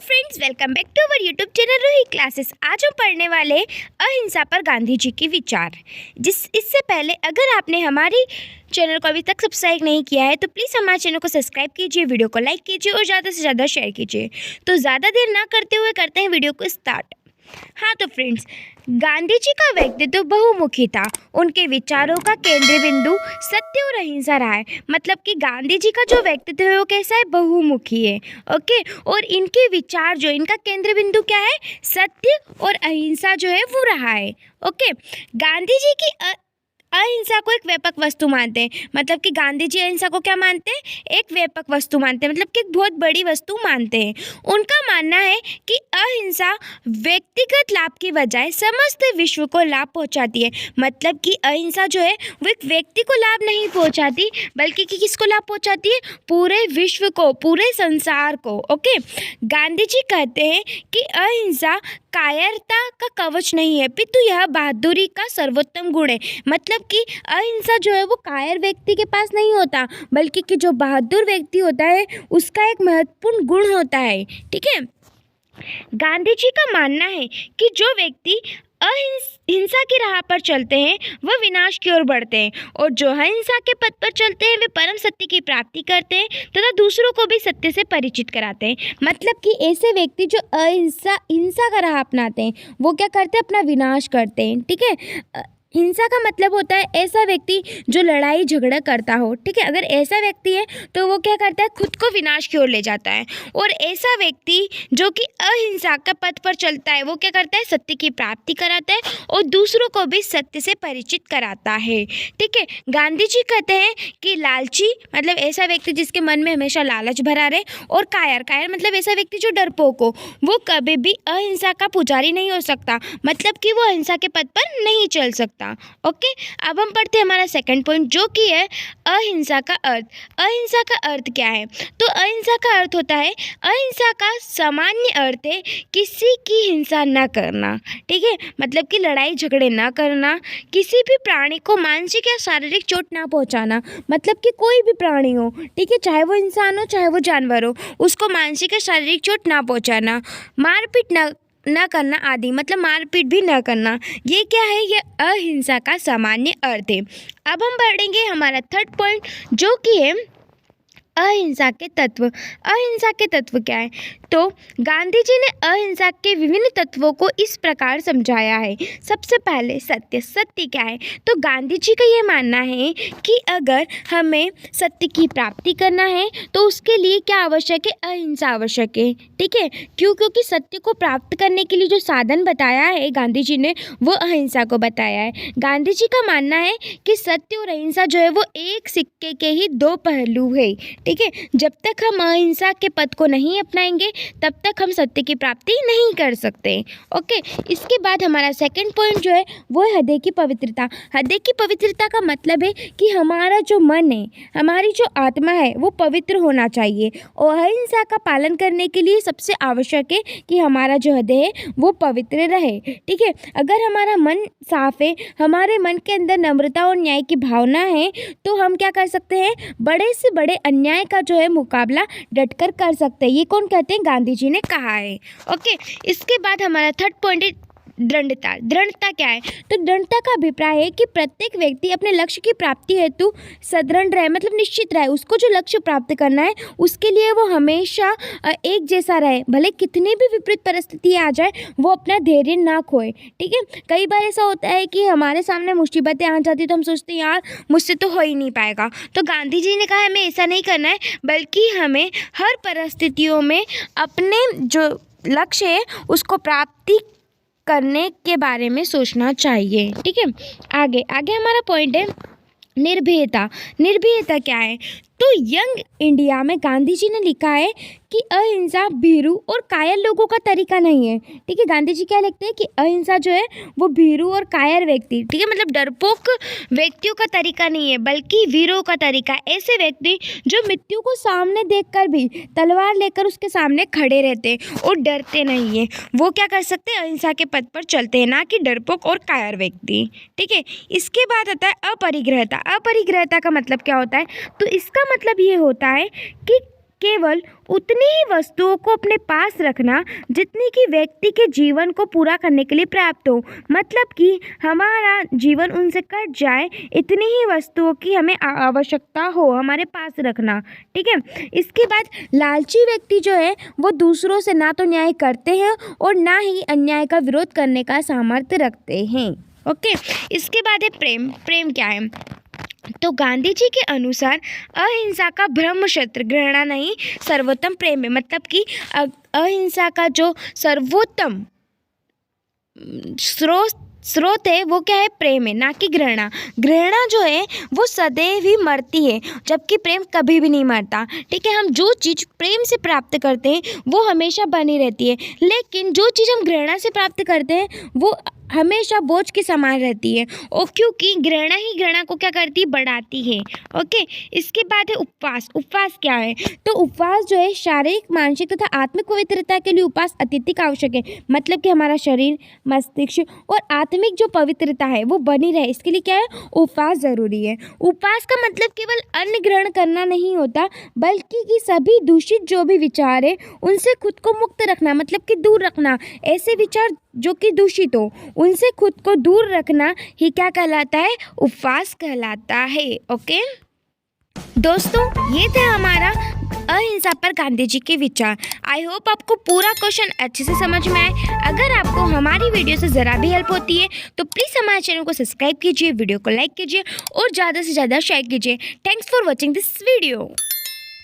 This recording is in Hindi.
Friends, welcome back to our YouTube channel Ruhi classes. आज हम पढ़ने वाले अहिंसा पर गांधी जी के विचार। इससे पहले अगर आपने हमारी चैनल को अभी तक सब्सक्राइब नहीं किया है तो प्लीज़ हमारे चैनल को सब्सक्राइब कीजिए, वीडियो को लाइक कीजिए और ज़्यादा से ज़्यादा शेयर कीजिए। तो ज़्यादा देर ना करते हुए करते हैं वीडियो को स्टार्ट। हाँ तो फ्रेंड्स, गांधी जी का व्यक्तित्व बहुमुखी था। उनके विचारों का केंद्रीय बिंदु सत्य और अहिंसा रहा है। मतलब कि गांधी जी का जो व्यक्तित्व है वो कैसा है, बहुमुखी है। ओके, और इनके विचार जो इनका केंद्रीय बिंदु क्या है, सत्य और अहिंसा जो है वो रहा है। ओके, गांधी जी की अहिंसा को एक व्यापक वस्तु मानते हैं। मतलब कि गांधी जी अहिंसा को क्या मानते हैं, एक व्यापक वस्तु मानते हैं, मतलब कि एक बहुत बड़ी वस्तु मानते हैं। उनका मानना है कि अहिंसा व्यक्तिगत लाभ की बजाय समस्त विश्व को लाभ पहुंचाती है। मतलब कि अहिंसा जो है वो एक व्यक्ति को लाभ नहीं पहुंचाती, बल्कि कि किसको लाभ पहुंचाती है, पूरे विश्व को, पूरे संसार को। ओके, गांधी जी कहते हैं कि अहिंसा कायरता का कवच नहीं है, पितु यह बहादुरी का सर्वोत्तम गुण है। मतलब कि अहिंसा जो है वो कायर व्यक्ति के पास नहीं होता, बल्कि कि जो बहादुर व्यक्ति होता है उसका एक महत्वपूर्ण गुण होता है। ठीक है, गांधी जी का मानना है कि जो व्यक्ति हिंसा की राह पर चलते हैं वह विनाश की ओर बढ़ते हैं, और जो अहिंसा के पथ पर चलते हैं वे परम सत्य की प्राप्ति करते हैं तथा दूसरों को भी सत्य से परिचित कराते हैं। मतलब कि ऐसे व्यक्ति जो हिंसा का राह अपनाते हैं वो क्या करते हैं, अपना विनाश करते हैं। ठीक है, हिंसा का मतलब होता है ऐसा व्यक्ति जो लड़ाई झगड़ा करता हो। ठीक है, अगर ऐसा व्यक्ति है तो वो क्या करता है, खुद को विनाश की ओर ले जाता है। और ऐसा व्यक्ति जो कि अहिंसा के पथ पर चलता है वो क्या करता है, सत्य की प्राप्ति कराता है और दूसरों को भी सत्य से परिचित कराता है। ठीक है, गांधी जी कहते हैं कि लालची मतलब ऐसा व्यक्ति जिसके मन में हमेशा लालच भरा रहे, और कायर मतलब ऐसा व्यक्ति जो डरपोक हो, वो कभी भी अहिंसा का पुजारी नहीं हो सकता। मतलब कि वो अहिंसा के पथ पर नहीं चल सकता। ओके, अब हम पढ़ते हैं हमारा सेकंड पॉइंट जो कि है अहिंसा का अर्थ। अहिंसा का अर्थ क्या है, तो अहिंसा का अर्थ होता है, अहिंसा का सामान्य अर्थ है किसी की हिंसा न करना। ठीक है, मतलब कि लड़ाई झगड़े ना करना, किसी भी प्राणी को मानसिक या शारीरिक चोट ना पहुंचाना। मतलब कि कोई भी प्राणी हो, ठीक है, चाहे वो इंसान हो चाहे वो जानवर हो, उसको मानसिक या शारीरिक चोट ना पहुंचाना, मारपीट न करना आदि, मतलब मारपीट भी न करना। ये क्या है, ये अहिंसा का सामान्य अर्थ है। अब हम बढ़ेंगे हमारा थर्ड पॉइंट जो कि है अहिंसा के तत्व। अहिंसा के तत्व क्या है, तो गांधी जी ने अहिंसा के विभिन्न तत्वों को इस प्रकार समझाया है। सबसे पहले सत्य। सत्य क्या है, तो गांधी जी का ये मानना है कि अगर हमें सत्य की प्राप्ति करना है तो उसके लिए क्या आवश्यक है, अहिंसा आवश्यक है। ठीक है, क्योंकि सत्य को प्राप्त करने के लिए जो साधन बताया है गांधी जी ने वो अहिंसा को बताया है। गांधी जी का मानना है कि सत्य और अहिंसा जो है वो एक सिक्के के ही दो पहलू है। ठीक है, जब तक हम अहिंसा के पथ को नहीं अपनाएंगे तब तक हम सत्य की प्राप्ति नहीं कर सकते। ओके, इसके बाद हमारा सेकंड पॉइंट जो है वो है हृदय की पवित्रता। हृदय की पवित्रता का मतलब है कि हमारा जो मन है, हमारी जो आत्मा है वो पवित्र होना चाहिए, और अहिंसा का पालन करने के लिए सबसे आवश्यक है कि हमारा जो हृदय है वो पवित्र रहे। ठीक है, अगर हमारा मन साफ है, हमारे मन के अंदर नम्रता और न्याय की भावना है, तो हम क्या कर सकते हैं, बड़े से बड़े अन्याय का जो है मुकाबला डटकर कर सकते हैं। ये कौन कहते हैं, गांधी जी ने कहा है। ओके, इसके बाद हमारा थर्ड पॉइंट है दृढ़ता। दृढ़ता क्या है, तो दृढ़ता का अभिप्राय है कि प्रत्येक व्यक्ति अपने लक्ष्य की प्राप्ति हेतु सदृढ़ रहे, मतलब निश्चित रहे। उसको जो लक्ष्य प्राप्त करना है उसके लिए वो हमेशा एक जैसा रहे, भले कितनी भी विपरीत परिस्थिति आ जाए वो अपना धैर्य ना खोए। ठीक है, कई बार ऐसा होता है कि हमारे सामने मुसीबतें आ जाती तो हम सोचते हैं यार मुझसे तो हो ही नहीं पाएगा, तो गांधी जी ने कहा हमें ऐसा नहीं करना है, बल्कि हमें हर परिस्थितियों में अपने जो लक्ष्य है उसको प्राप्ति करने के बारे में सोचना चाहिए। ठीक है, आगे हमारा पॉइंट है निर्भीकता। निर्भीकता क्या है, तो यंग इंडिया में गांधी जी ने लिखा है कि अहिंसा भीरू और कायर लोगों का तरीका नहीं है। ठीक है, गांधी जी क्या लिखते हैं कि अहिंसा जो है वो भीरू और कायर व्यक्ति, ठीक है, मतलब डरपोक व्यक्तियों का तरीका नहीं है, बल्कि वीरों का तरीका है। ऐसे व्यक्ति जो मृत्यु को सामने देखकर भी तलवार लेकर उसके सामने खड़े रहते हैं और डरते नहीं है, वो क्या कर सकते हैं, अहिंसा के पथ पर चलते हैं, ना कि डरपोक और कायर व्यक्ति। ठीक है, इसके बाद आता है अपरिग्रहता। अपरिग्रहता का मतलब क्या होता है, तो इसका मतलब ये होता है कि केवल उतनी ही वस्तुओं को अपने पास रखना जितनी कि व्यक्ति के जीवन को पूरा करने के लिए पर्याप्त हो। मतलब कि हमारा जीवन उनसे कट जाए, इतनी ही वस्तुओं की हमें आवश्यकता हो हमारे पास रखना। ठीक है। इसके बाद लालची व्यक्ति जो है वो दूसरों से ना तो न्याय करते हैं और ना ही अन्याय का विरोध करने का सामर्थ्य रखते हैं। ओके। इसके बाद है प्रेम। प्रेम क्या है? तो गांधी जी के अनुसार अहिंसा का ब्रह्म शस्त्र घृणा नहीं सर्वोत्तम प्रेम है। मतलब कि अहिंसा का जो सर्वोत्तम स्रोत है वो क्या है? प्रेम है, ना कि घृणा। घृणा जो है वो सदैव ही मरती है, जबकि प्रेम कभी भी नहीं मरता। ठीक है। हम जो चीज़ प्रेम से प्राप्त करते हैं वो हमेशा बनी रहती है, लेकिन जो चीज़ हम घृणा से प्राप्त करते हैं वो हमेशा बोझ के समान रहती है, और क्योंकि घृणा ही घृणा को क्या करती है? बढ़ाती है। ओके। इसके बाद है उपवास। उपवास क्या है? तो उपवास जो है शारीरिक, मानसिक तथा आत्मिक पवित्रता के लिए उपवास अत्यधिक आवश्यक है। मतलब कि हमारा शरीर, मस्तिष्क और आत्मिक जो पवित्रता है वो बनी रहे, इसके लिए क्या है? उपवास ज़रूरी है। उपवास का मतलब केवल अन्न ग्रहण करना नहीं होता, बल्कि कि सभी दूषित जो भी विचार है उनसे खुद को मुक्त रखना, मतलब कि दूर रखना। ऐसे विचार जो कि दूषित हो उनसे खुद को दूर रखना ही क्या कहलाता है? उपवास कहलाता है। ओके दोस्तों, ये थे हमारा अहिंसा पर गांधी जी के विचार। आई होप आपको पूरा क्वेश्चन अच्छे से समझ में आए। अगर आपको हमारी वीडियो से ज़रा भी हेल्प होती है तो प्लीज़ हमारे चैनल को सब्सक्राइब कीजिए, वीडियो को लाइक कीजिए और ज़्यादा से ज़्यादा शेयर कीजिए। Thanks for watching this video.